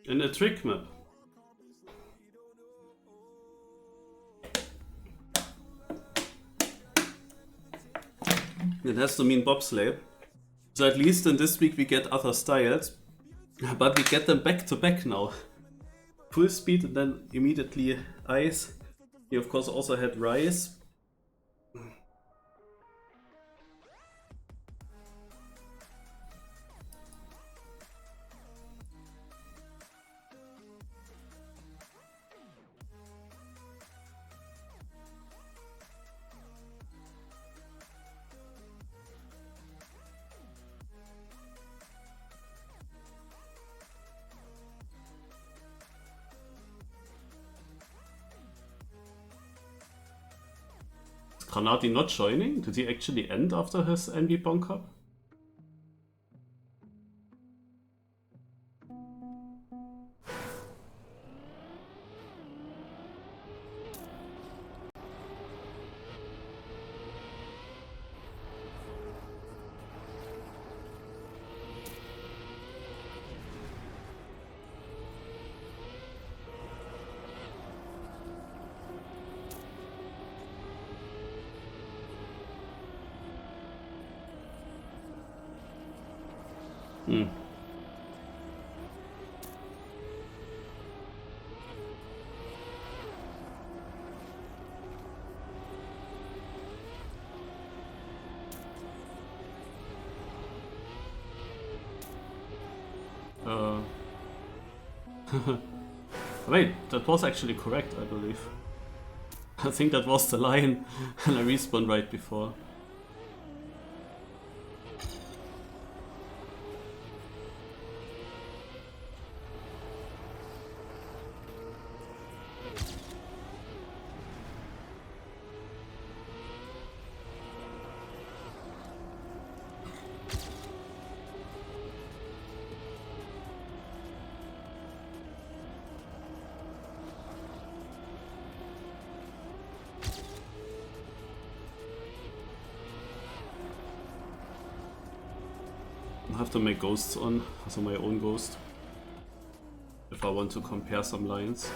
In a trick map. It has to mean bobsleigh. So at least in this week we get other styles, but we get them back to back now. Full speed and then immediately ice. We of course also had rise. Granati not joining? Did he actually end after his NB Bonk Cup? Wait, that was actually correct, I believe. I think that was the line, and I respawned right before. I have to make ghosts on, also my own ghost, if I want to compare some lines.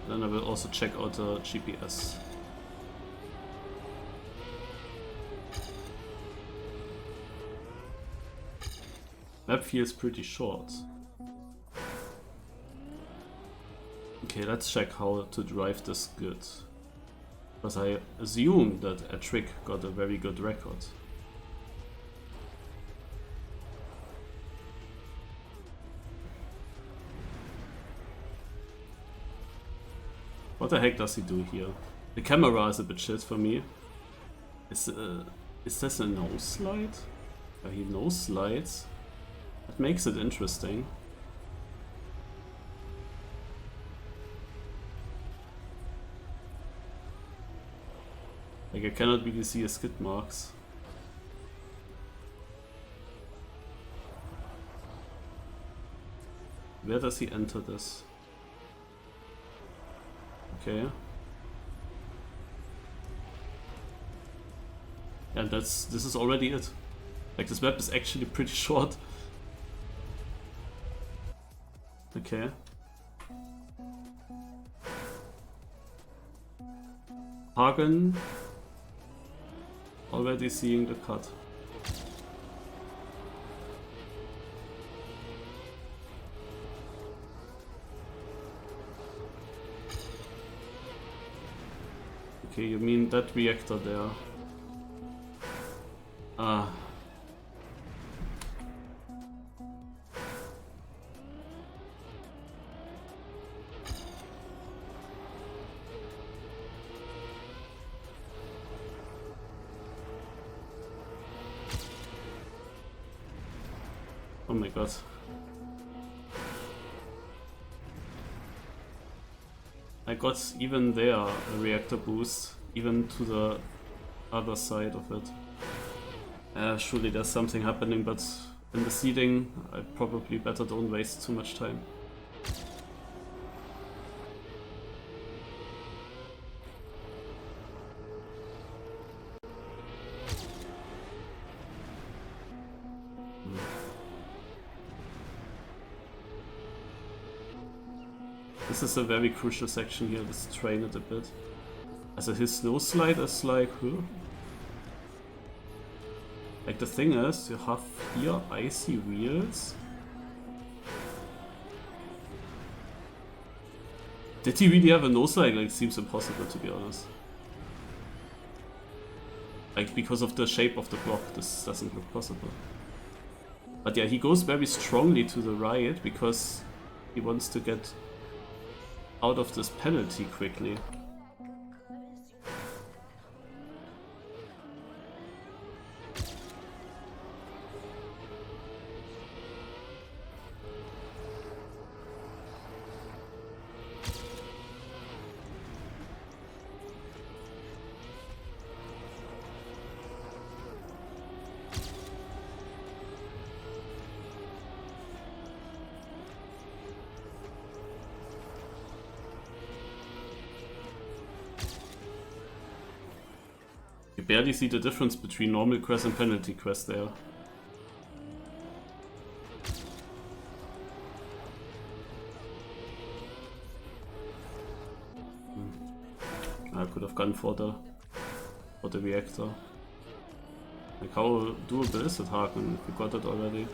Then I will also check out the GPS. Map feels pretty short. Okay, let's check how to drive this good. Because I assume that a trick got a very good record. What the heck does he do here? The camera is a bit shit for me. Is this a nose slide? He nose slides. That makes it interesting. Like, I cannot really see his skid marks. Where does he enter this? Okay. And this is already it. Like, this map is actually pretty short. Okay. Hagen. Already seeing the cut. Okay, you mean that reactor there? Ah. Oh my god. I got even there a reactor boost, even to the other side of it. Surely there's something happening, but in the seeding I probably better don't waste too much time. This is a very crucial section here, let's train it a bit. Also his snow slide is like, huh? Like the thing is, you have here icy wheels. Did he really have a no slide? Like, it seems impossible to be honest. Like, because of the shape of the block, this doesn't look possible. But yeah, he goes very strongly to the right because he wants to get out of this penalty quickly. You barely see the difference between normal quest and penalty quest there. I could have gone for the reactor. Like, how doable is it, Haken? We got it already.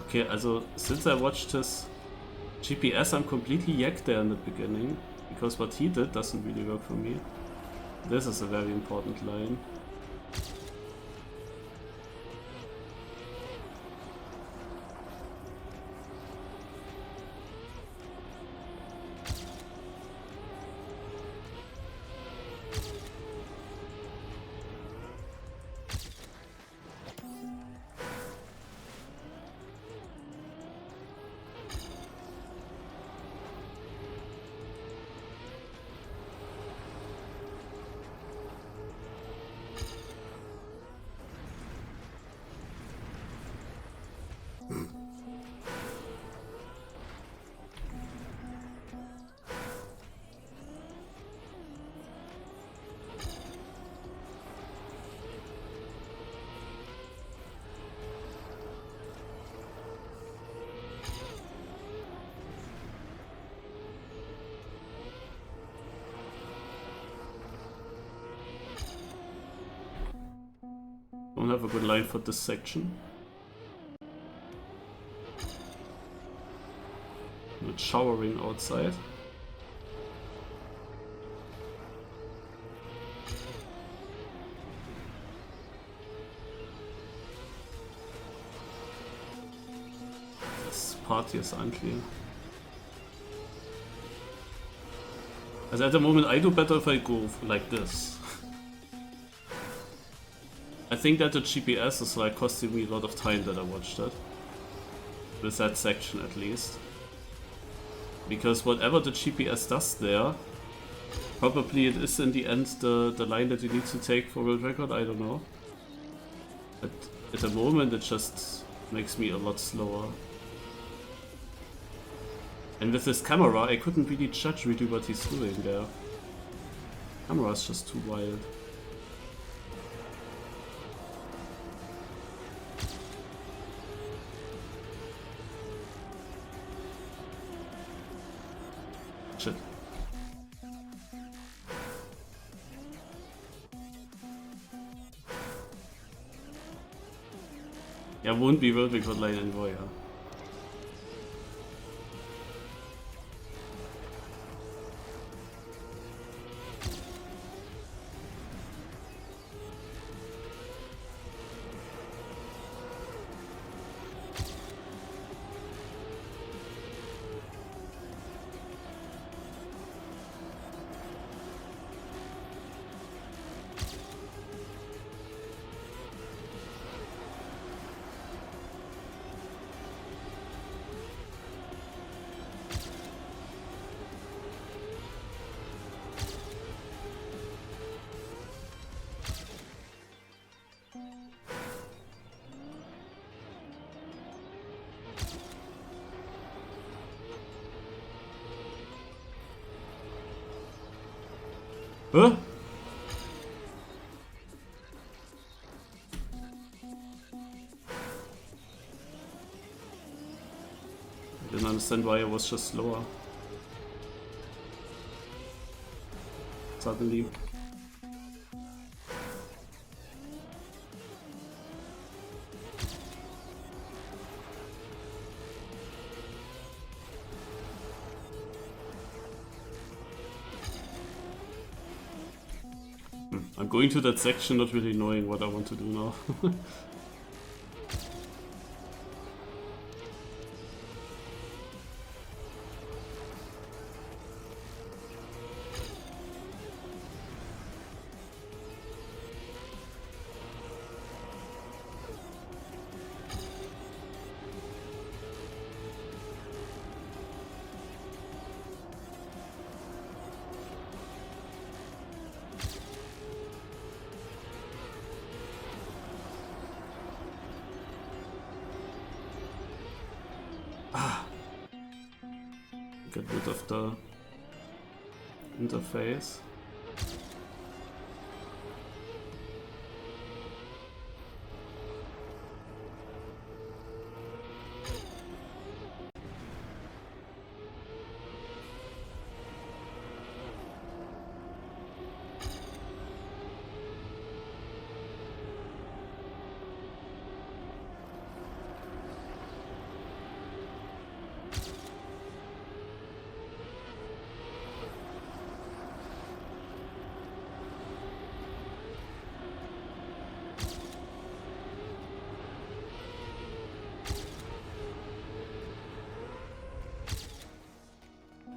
Okay, also since I watched his GPS, I'm completely yacked there in the beginning, because what he did doesn't really work for me. This is a very important line. Don't have a good line for this section. It's showering outside. This part here is unclear. As at the moment I do better if I go like this. I think that the GPS is like costing me a lot of time that I watched it. With that section at least. Because whatever the GPS does there, probably it is in the end the line that you need to take for world record, I don't know. But at the moment it just makes me a lot slower. And with this camera I couldn't really judge really what he's doing there. Camera is just too wild. Shit. Yeah, won't be world record line anymore, yeah. Huh? I didn't understand why I was just slower. Suddenly. I'm going to that section not really knowing what I want to do now. Get rid of the interface.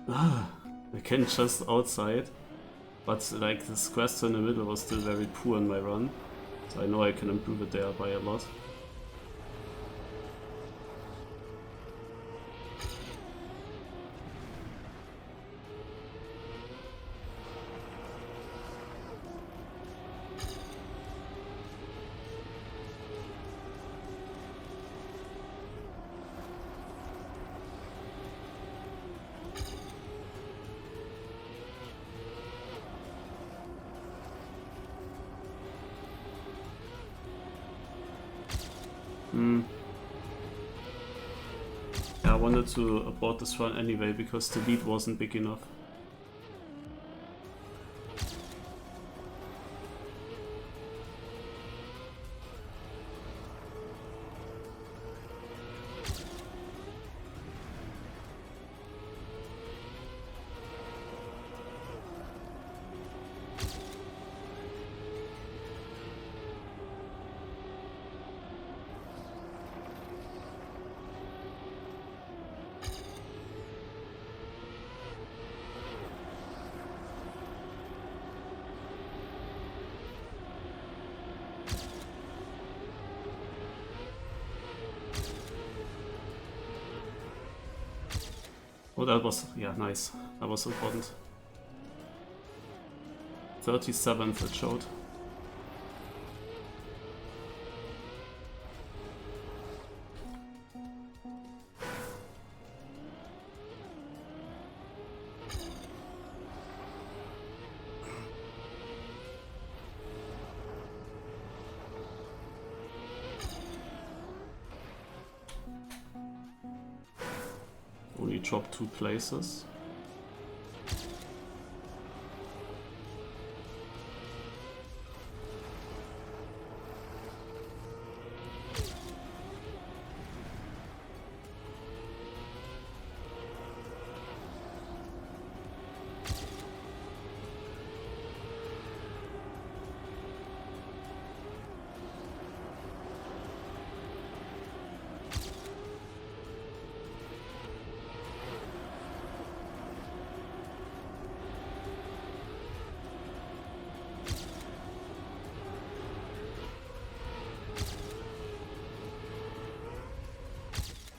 I can just outside, but like this quest in the middle was still very poor in my run, so I know I can improve it there by a lot. Yeah, I wanted to abort this run anyway because the lead wasn't big enough. Oh, that was, yeah, nice. That was important. 37th it showed. Only dropped 2 places.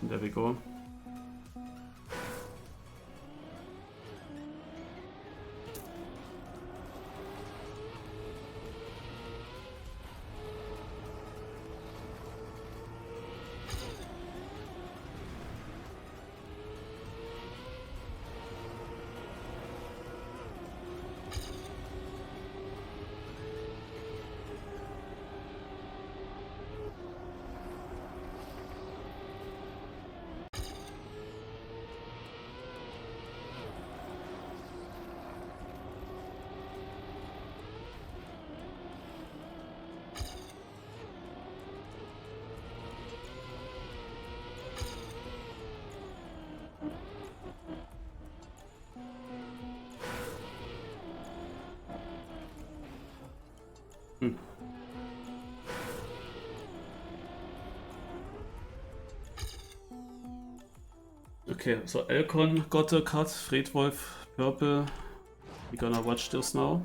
There we go. Hmm. Okay, so Elcon got a cut, Fredwolf purple. We're gonna watch this now.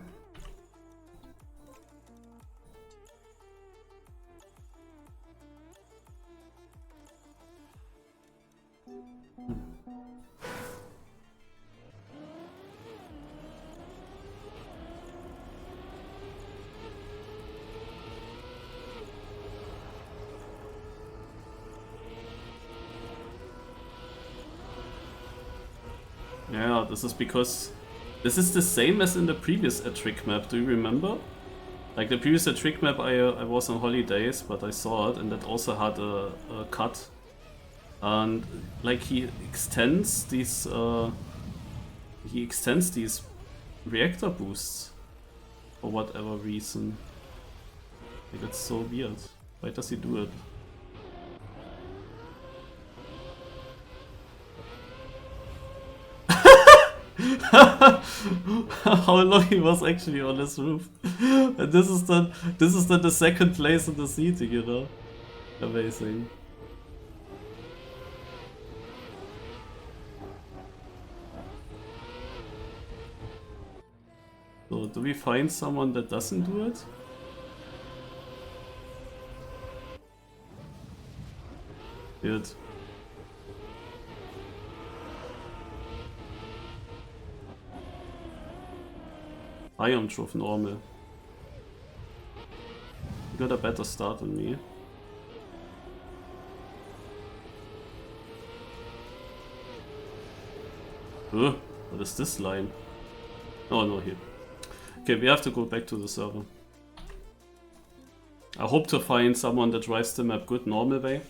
Yeah, this is because this is the same as in the previous trick map. Do you remember? Like the previous trick map, I was on holidays, but I saw it, and that also had a cut. And like he extends these reactor boosts for whatever reason. Like it's so weird. Why does he do it? How long he was actually on this roof. And this is then the second place in the seating, you know? Amazing. So do we find someone that doesn't do it? Good. Ion drove normal. You got a better start than me. What is this line? Oh no, here. Okay, we have to go back to the server. I hope to find someone that drives the map good normal way.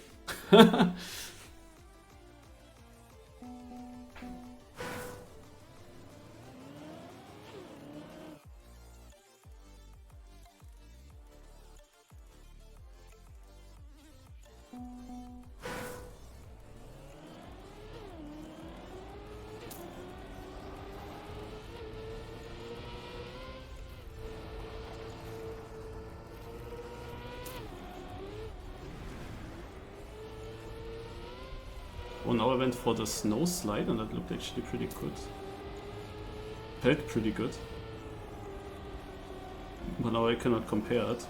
Oh, now I went for the snow slide and that looked actually pretty good. Felt pretty good. But now I cannot compare it.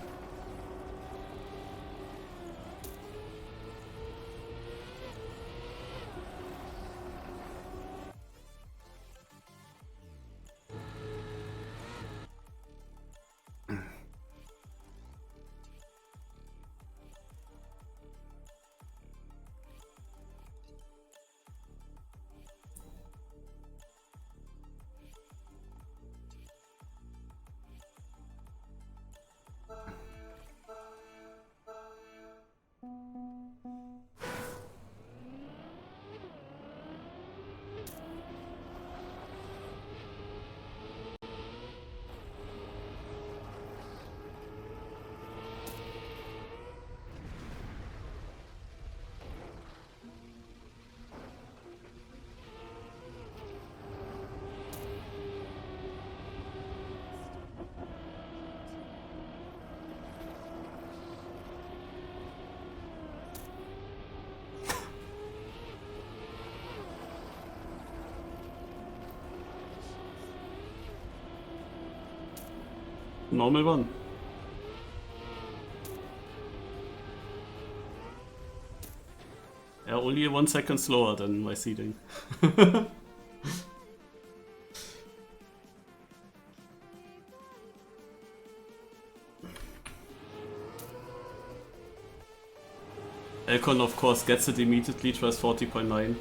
Normal one. Yeah, only 1 second slower than my seeding. Elcon of course gets it immediately, tries 40.9.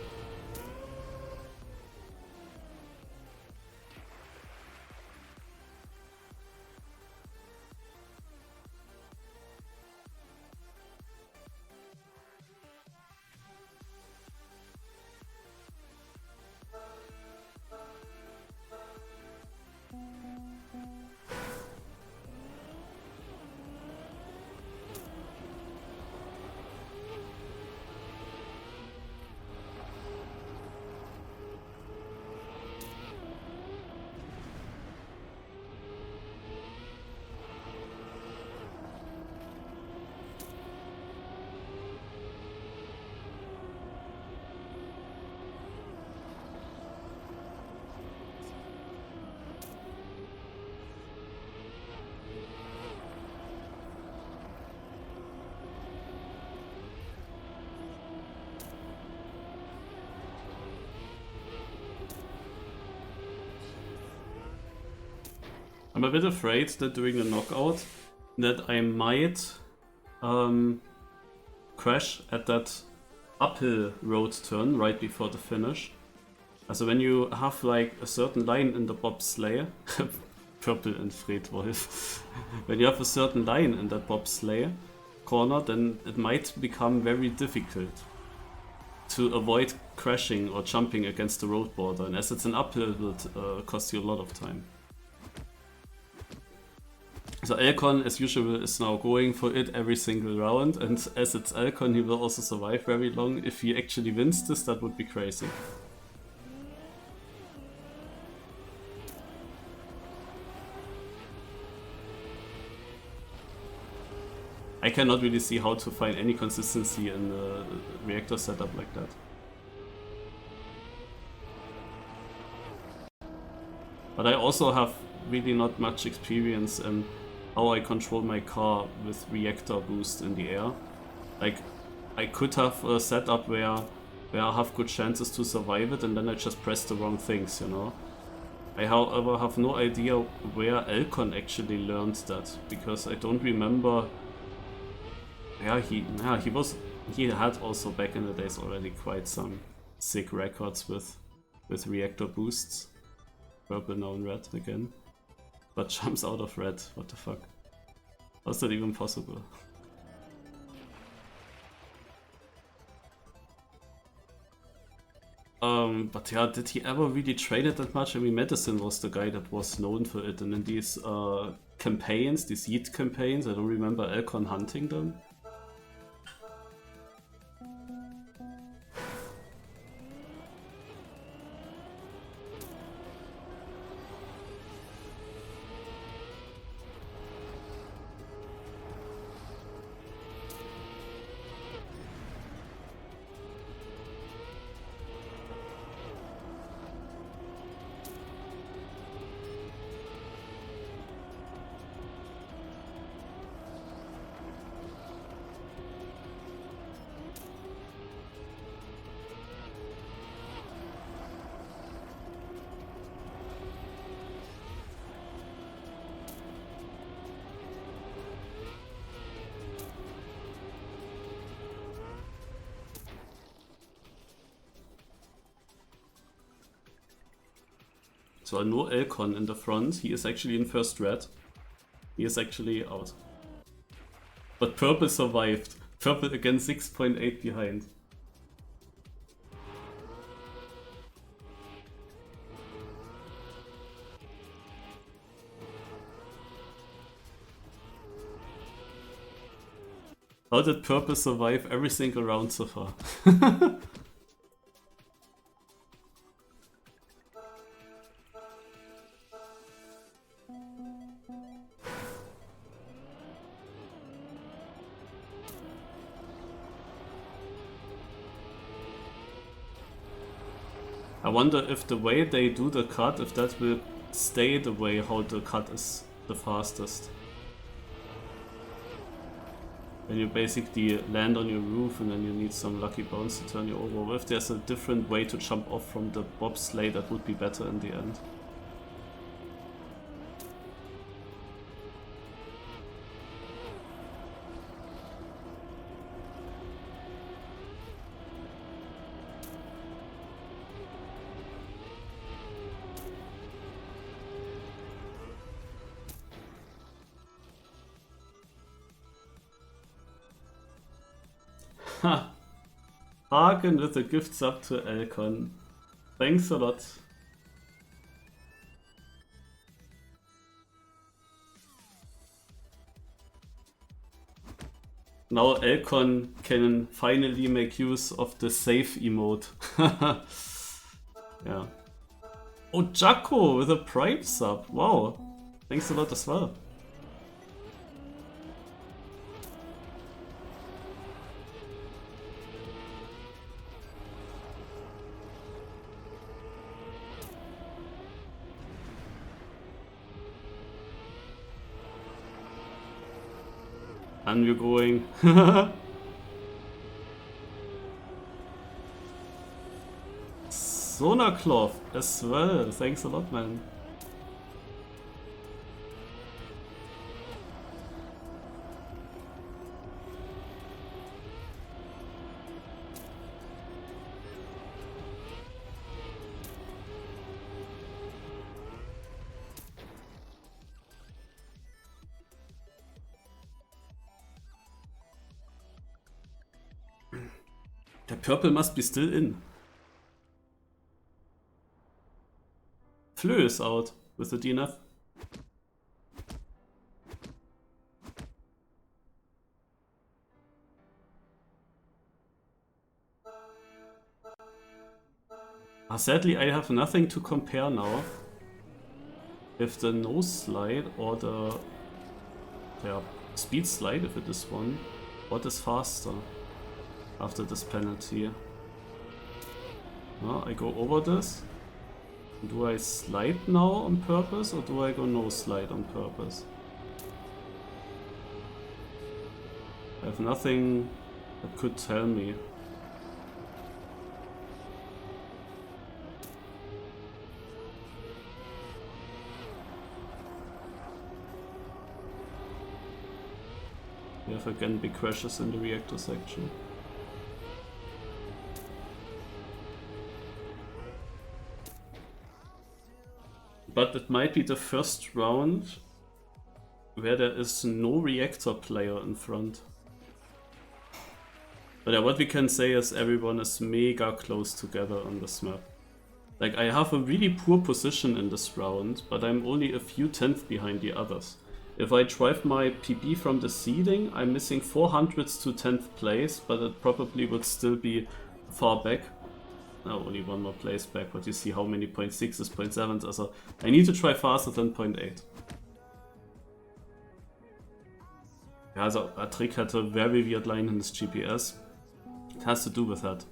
I'm a bit afraid that during the knockout that I might crash at that uphill road turn right before the finish. Also when you have like a certain line in the Bobsleigh, Purple and Fredwolf, when you have a certain line in that Bobsleigh corner, then it might become very difficult to avoid crashing or jumping against the road border, and as it's an uphill, it will cost you a lot of time. So Elcon, as usual, is now going for it every single round, and as it's Elcon, he will also survive very long. If he actually wins this, that would be crazy. I cannot really see how to find any consistency in the reactor setup like that. But I also have really not much experience in how I control my car with reactor boost in the air. Like, I could have a setup where I have good chances to survive it, and then I just press the wrong things, you know. I however have no idea where Elcon actually learned that, because I don't remember. Yeah, he had also back in the days already quite some sick records with reactor boosts. Purple now in red again. But jumps out of red, what the fuck? How's that even possible? But yeah, did he ever really train it that much? I mean, Medicine was the guy that was known for it, and in these campaigns, these Yeet campaigns, I don't remember Elcon hunting them. So no Elcon in the front, he is actually in first red. He is actually out. But Purple survived. Purple again 6.8 behind. How did Purple survive every single round so far? I wonder if the way they do the cut, if that will stay the way how the cut is the fastest. When you basically land on your roof and then you need some lucky bounce to turn you over. Or if there's a different way to jump off from the bobsleigh, that would be better in the end. Ha! Hagen with the gifts up to Elcon. Thanks a lot. Now Elcon can finally make use of the save emote. Yeah. Oh, Jacko with a Prime sub. Wow. Thanks a lot as well. And we're going. Sonacloth as well. Thanks a lot, man. The purple must be still in. Fleu is out with the DNF. Sadly, I have nothing to compare now. If the nose slide or the speed slide, if it is one, what is faster after this penalty? I go over this. Do I slide now on purpose or do I go no slide on purpose? I have nothing that could tell me. We have again big crashes in the reactor section. But it might be the first round where there is no reactor player in front. But yeah, what we can say is everyone is mega close together on this map. Like, I have a really poor position in this round, but I'm only a few tenths behind the others. If I drive my PB from the seeding, I'm missing 400ths to 10th place, but it probably would still be far back. No, only one more place back, but you see how many 0.6s, 0.7s are. So I need to try faster than 0.8. Yeah, so a trick had a very weird line in his GPS. It has to do with that.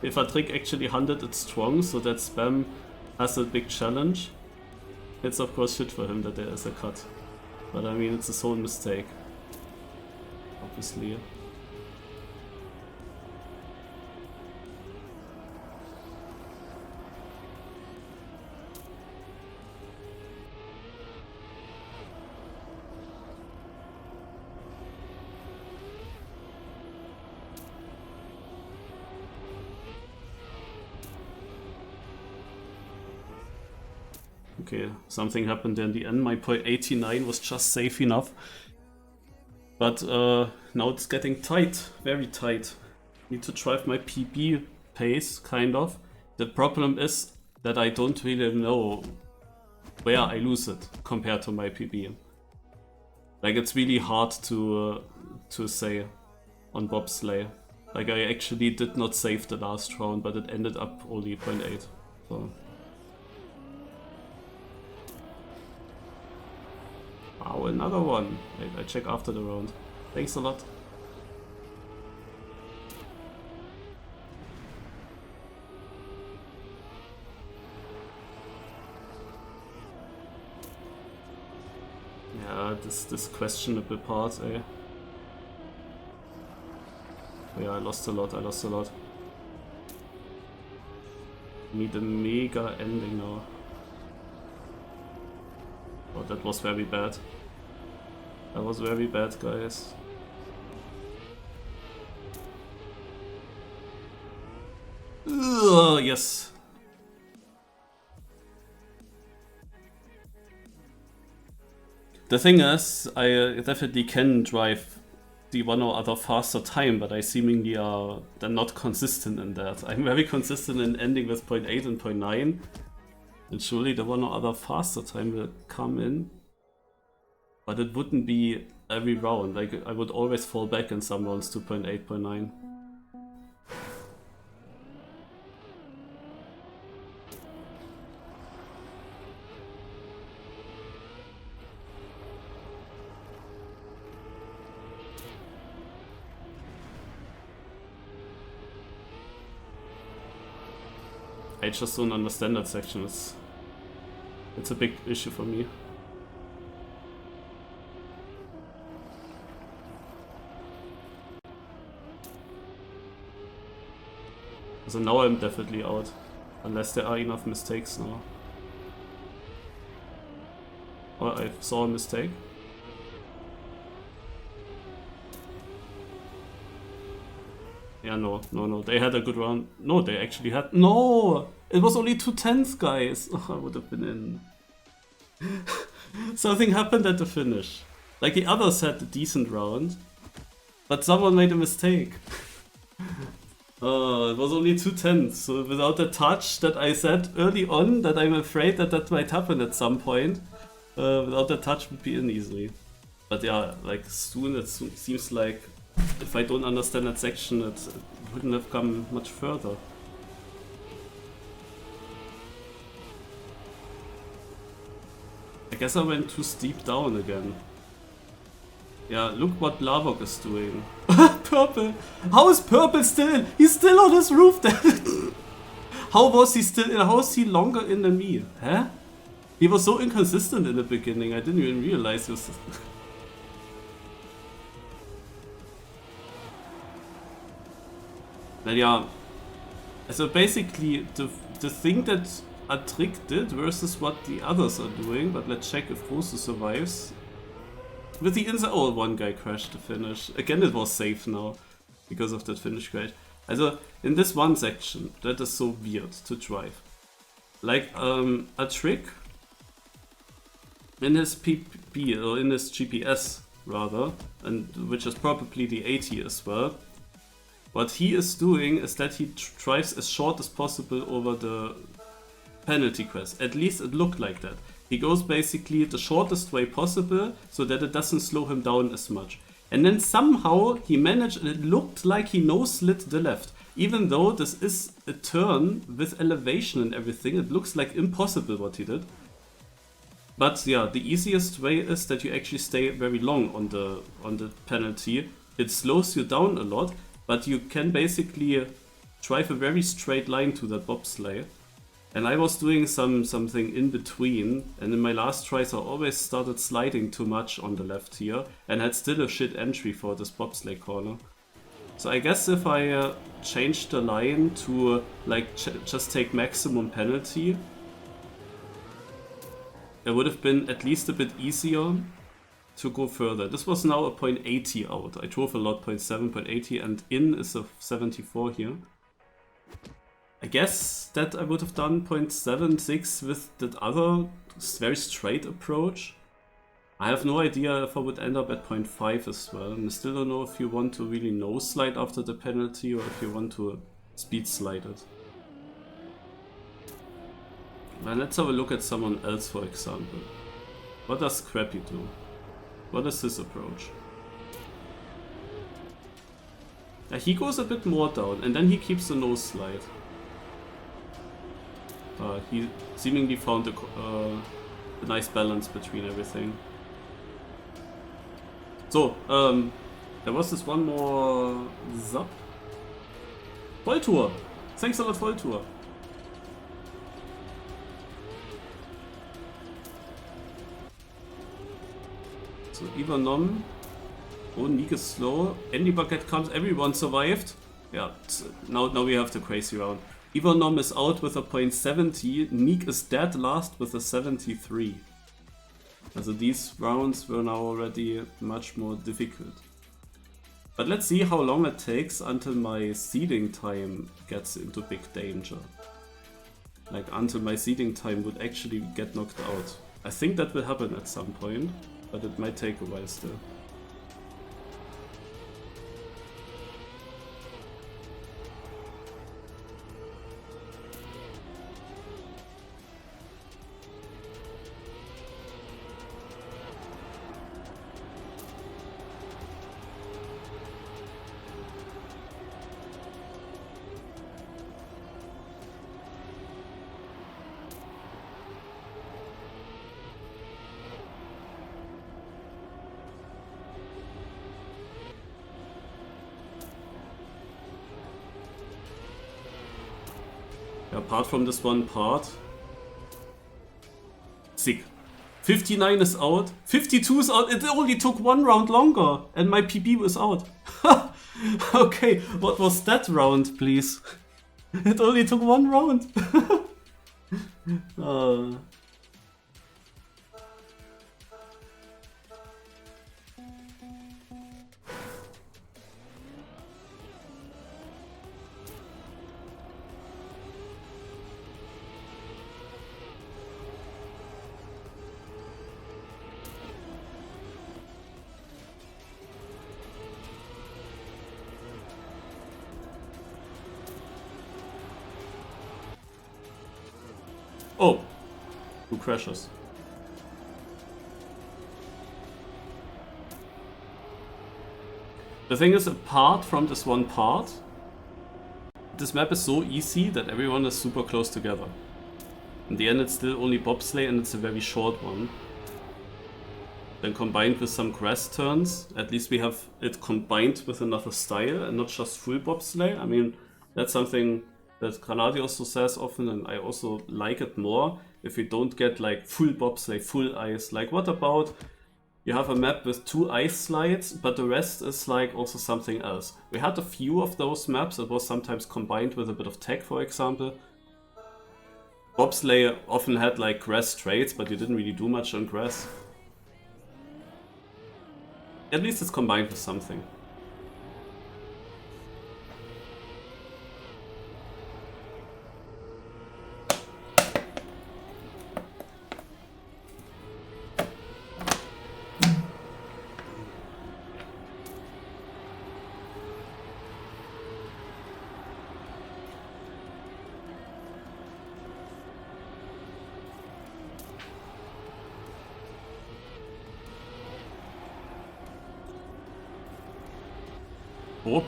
If a trick actually hunted it strong, so that spam has a big challenge, it's of course shit for him that there is a cut. But I mean, it's his own mistake. Obviously. Okay, something happened there in the end. My point 89 was just safe enough. But now it's getting tight, very tight. Need to drive my PB pace, kind of. The problem is that I don't really know where I lose it compared to my PB. Like, it's really hard to say on Bobsleigh. Like, I actually did not save the last round, but it ended up only 0.8. So. Wow, another one. I check after the round. Thanks a lot. Yeah, this questionable part, eh? Oh yeah, I lost a lot, Need a mega ending now. Oh, that was very bad. That was very bad, guys. Ugh, yes. The thing is, I definitely can drive the one or other faster time, but I seemingly are then not consistent in that. I'm very consistent in ending with 0.8 and 0.9. And surely the one or other faster time will come in. But it wouldn't be every round. Like, I would always fall back in some rounds to 0.8, 0.9. I just don't understand that section. It's a big issue for me. So now I'm definitely out. Unless there are enough mistakes now. Oh, I saw a mistake. Yeah, no. They had a good round. No, they actually had... No! It was only 2/10, guys! Oh, I would have been in. Something happened at the finish. Like the others had a decent round, but someone made a mistake. It was only 2/10, so without a touch that I said early on that I'm afraid that that might happen at some point, without that touch would be in easily. But yeah, like soon it seems like if I don't understand that section, it wouldn't have come much further. I guess I went too steep down again. Yeah, look what Lavok is doing. Purple! How is Purple still? He's still on his roof then! How was he still in? How is he longer in than me? Huh? He was so inconsistent in the beginning, I didn't even realize he was... But yeah, so basically the thing that a trick did versus what the others are doing, but let's check if Rose survives. With the inside, oh, one guy crashed the finish. Again, it was safe now because of that finish crash. Also, in this one section, that is so weird to drive. Like a trick in his PP or in his GPS rather, and which is probably the 80 as well. What he is doing is that he drives as short as possible over the penalty crest. At least it looked like that. He goes basically the shortest way possible so that it doesn't slow him down as much. And then somehow he managed, and it looked like he no-slid the left. Even though this is a turn with elevation and everything, it looks like impossible what he did. But yeah, the easiest way is that you actually stay very long on the penalty. It slows you down a lot, but you can basically drive a very straight line to that bobsleigh. And I was doing something in between, and in my last tries I always started sliding too much on the left here, and had still a shit entry for this bobsleigh corner. So I guess if I changed the line to like just take maximum penalty, it would have been at least a bit easier to go further. This was now a 0.80 out. I drove a lot, 0.7, 0.80, and in is a 74 here. I guess that I would have done 0.76 with that other very straight approach. I have no idea if I would end up at 0.5 as well. And I still don't know if you want to really no slide after the penalty or if you want to speed slide it. Well, let's have a look at someone else, for example. What does Scrappy do? What is his approach? He goes a bit more down and then he keeps the no slide. He seemingly found a nice balance between everything. So, there was this one more Zap. Volltour! Thanks a lot, Volltour! So, Ivanom. Oh, Nick is slow. Andy Bucket comes, everyone survived. Yeah, now we have the crazy round. Ivanom is out with a 0.70, Neek is dead last with a 73. Also these rounds were now already much more difficult. But let's see how long it takes until my seeding time gets into big danger. Like until my seeding time would actually get knocked out. I think that will happen at some point, but it might take a while still. Apart from this one part. Sick. 59 is out. 52 is out. It only took one round longer. And my PB was out. Okay, what was that round, please? It only took one round. Oh! 2 crashes. The thing is, apart from this one part, this map is so easy that everyone is super close together. In the end, it's still only Bobsleigh and it's a very short one. Then combined with some grass turns, at least we have it combined with another style and not just full Bobsleigh. I mean, that's something that Granadi also says often, and I also like it more if we don't get like full Bobsleigh, full ice. Like, what about you have a map with 2 ice slides, but the rest is like also something else. We had a few of those maps. It was sometimes combined with a bit of tech, for example. Bobsleigh often had like grass straights, but you didn't really do much on grass. At least it's combined with something.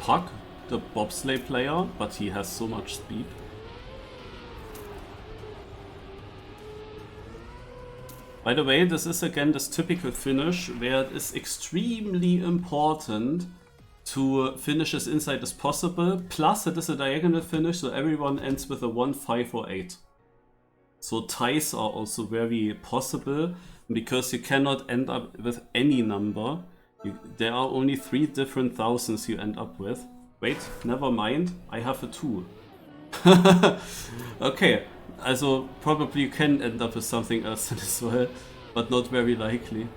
Puck, the Bobsleigh player, but he has so much speed. By the way, this is again this typical finish where it is extremely important to finish as inside as possible. Plus it is a diagonal finish, so everyone ends with a 1, 5 or 8. So ties are also very possible because you cannot end up with any number. There are only 3 different thousands you end up with. Wait, never mind, I have a 2. Okay, also probably you can end up with something else as well, but not very likely.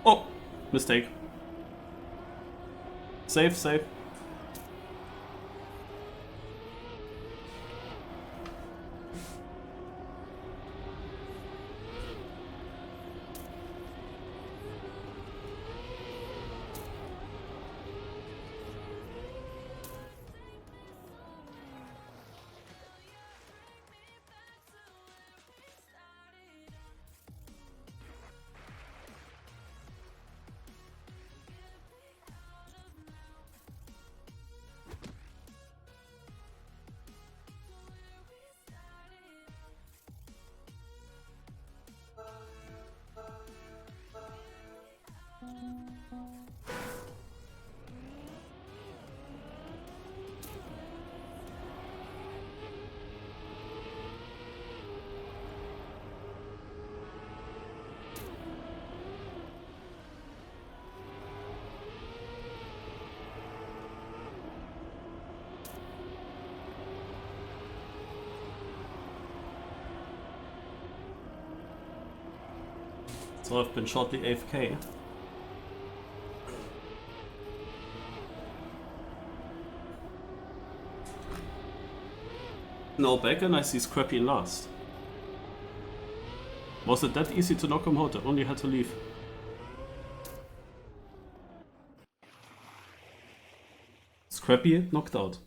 Oh, mistake. Save, save. So I've been shortly AFK. Now back and I see Scrappy last. Was it that easy to knock him out? I only had to leave. Scrappy knocked out.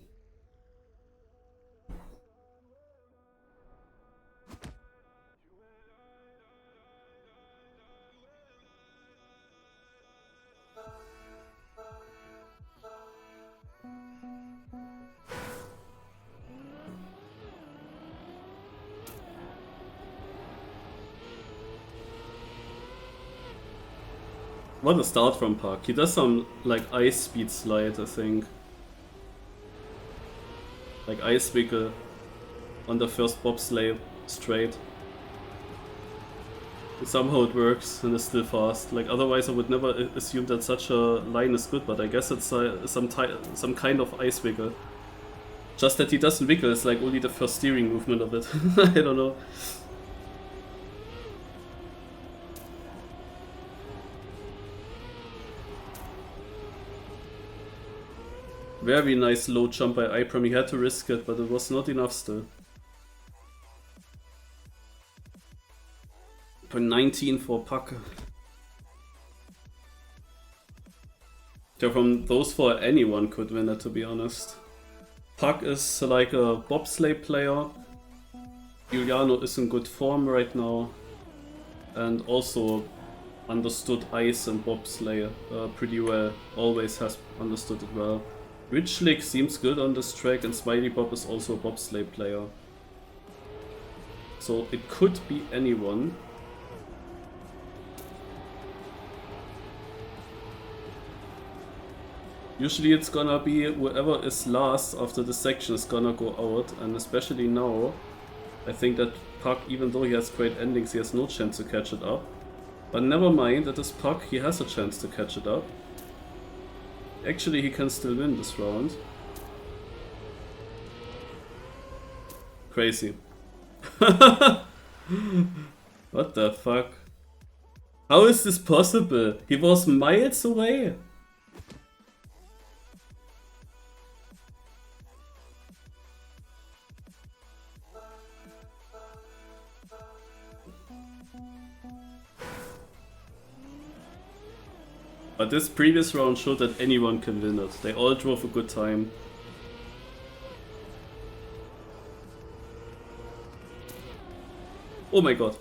What a start from Park. He does some like ice speed slide, I think. Like ice wiggle on the first bobsleigh straight. And somehow it works and is still fast. Like otherwise I would never assume that such a line is good, but I guess it's some kind of ice wiggle. Just that he doesn't wiggle, it's like only the first steering movement of it. I don't know. Very nice low jump by Ibram. He had to risk it, but it was not enough still. 19 for Puck. So from those four, anyone could win it, to be honest. Puck is like a Bobsleigh player. Giuliano is in good form right now. And also understood ice and Bobsleigh pretty well. Always has understood it well. Richlick seems good on this track, and Smiley Bob is also a Bobsleigh player. So it could be anyone. Usually it's gonna be whoever is last after the section is gonna go out, and especially now, I think that Puck, even though he has great endings, he has no chance to catch it up. But never mind, that is Puck, he has a chance to catch it up. Actually, he can still win this round. Crazy. What the fuck? How is this possible? He was miles away. But this previous round showed that anyone can win it. They all drove a good time. Oh my god.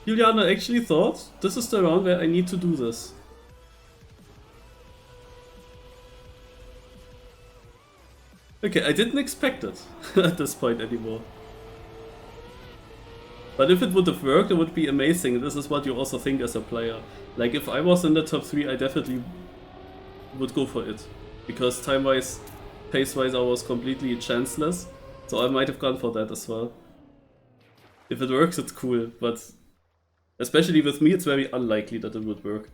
Juliana actually thought, this is the round where I need to do this. Okay, I didn't expect it at this point anymore. But if it would have worked, it would be amazing. This is what you also think as a player. Like, if I was in the top 3, I definitely would go for it. Because time-wise, pace-wise, I was completely chanceless. So I might have gone for that as well. If it works, it's cool. But especially with me, it's very unlikely that it would work.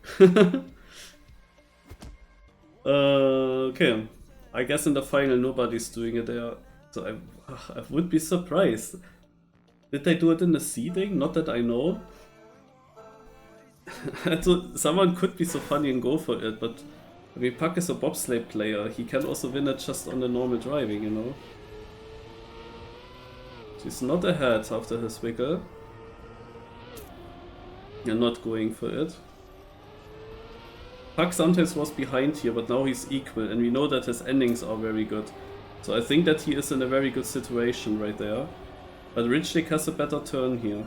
Okay. I guess in the final, nobody's doing it there. So I would be surprised. Did they do it in the seeding? Not that I know. So someone could be so funny and go for it, but I mean, Puck is a Bobsleigh player. He can also win it just on the normal driving, you know? He's not ahead after his wiggle. You're not going for it. Puck sometimes was behind here, but now he's equal, and we know that his endings are very good. So I think that he is in a very good situation right there. But Richlick has a better turn here.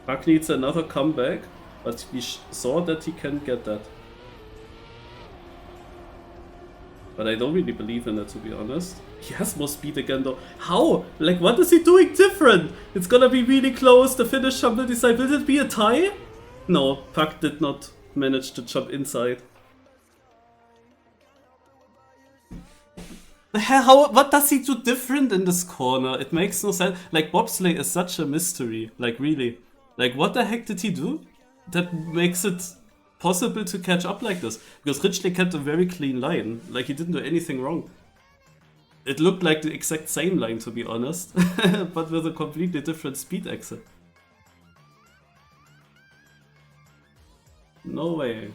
Puck needs another comeback, but we saw that he can get that. But I don't really believe in it, to be honest. He has more speed again though. How? Like, what is he doing different? It's gonna be really close. The finish jump will decide. Will it be a tie? No, Puck did not manage to jump inside. The hell, how, what does he do different in this corner? It makes no sense. Like, Bobsleigh is such a mystery. Like, really. Like, what the heck did he do that makes it possible to catch up like this? Because Richley kept a very clean line. Like, he didn't do anything wrong. It looked like the exact same line, to be honest. But with a completely different speed exit. No way.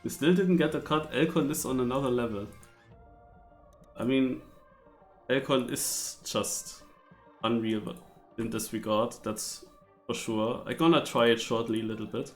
We still didn't get a cut. Elcon is on another level. I mean, Elcon is just unreal in this regard, that's for sure. I'm gonna try it shortly a little bit.